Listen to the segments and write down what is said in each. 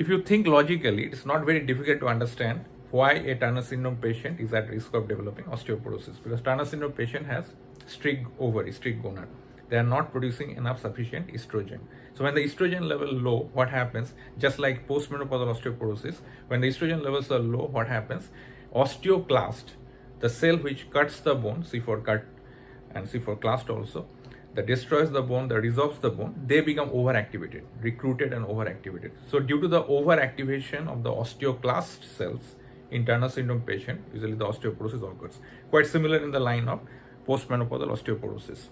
if you think logically, it's not very difficult to understand why a Turner syndrome patient is at risk of developing osteoporosis, because Turner syndrome patient has strict ovary, strict gonad. They are not producing enough sufficient estrogen. So when the estrogen level low, what happens? Just like postmenopausal osteoporosis, when the estrogen levels are low, what happens? Osteoclast, the cell which cuts the bone, C for cut and C for clast also, that destroys the bone, that resorbs the bone, they become overactivated, recruited and overactivated. So due to the overactivation of the osteoclast cells in Turner syndrome patient, usually the osteoporosis occurs. Quite similar in the line of postmenopausal osteoporosis.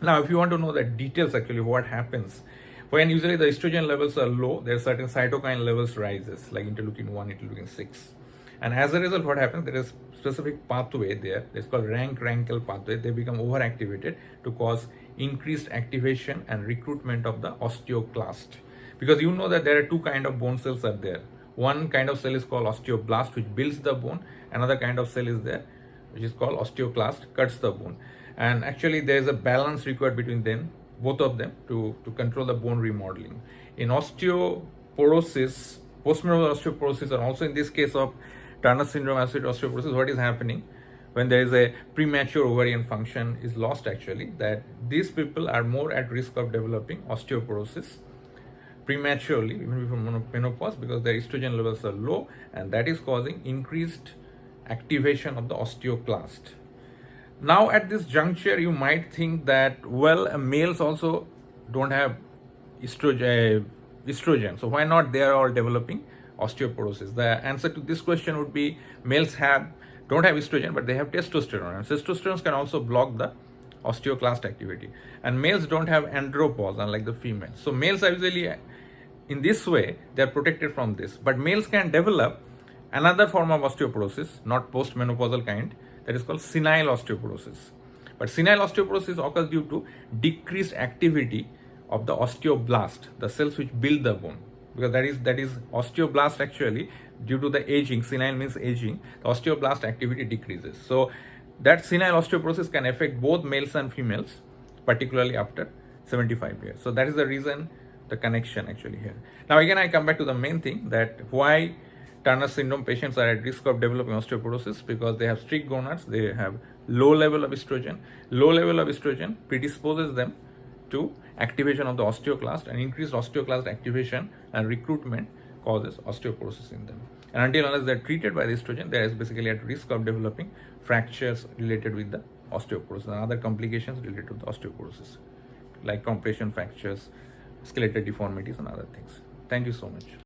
Now, if you want to know the details, actually what happens when usually the estrogen levels are low, there are certain cytokine levels rises, like interleukin 1, interleukin 6. And as a result, what happens? There is specific pathway there. It's called rank-rankel pathway. They become overactivated to cause increased activation and recruitment of the osteoclast. Because you know that there are two kinds of bone cells are there. One kind of cell is called osteoblast, which builds the bone. Another kind of cell is there, which is called osteoclast, cuts the bone. And actually, there is a balance required between them, both of them, to control the bone remodeling. In osteoporosis, postmenopausal osteoporosis, and also in this case of Turner syndrome osteoporosis, what is happening when there is a premature ovarian function is lost, actually, that these people are more at risk of developing osteoporosis prematurely, even before menopause, because their estrogen levels are low, and that is causing increased activation of the osteoclast. Now, at this juncture, you might think that, well, males also don't have estrogen, so why not they are all developing osteoporosis? The answer to this question would be males don't have estrogen, but they have testosterone, and testosterone can also block the osteoclast activity. And males don't have andropause, unlike the females. So males are usually, in this way, they are protected from this. But males can develop another form of osteoporosis, not postmenopausal kind, that is called senile osteoporosis. But senile osteoporosis occurs due to decreased activity of the osteoblast, the cells which build the bone. Because that is osteoblast, actually, due to the aging, senile means aging, the osteoblast activity decreases. So that senile osteoporosis can affect both males and females, particularly after 75 years. So that is the reason, the connection actually here. Now again, I come back to the main thing, that why Turner syndrome patients are at risk of developing osteoporosis, because they have strict gonads, they have low level of estrogen. Low level of estrogen predisposes them to activation of the osteoclast, and increased osteoclast activation and recruitment causes osteoporosis in them. And until unless they're treated by the estrogen, they are basically at risk of developing fractures related with the osteoporosis and other complications related to the osteoporosis, like compression fractures, skeletal deformities, and other things. Thank you so much.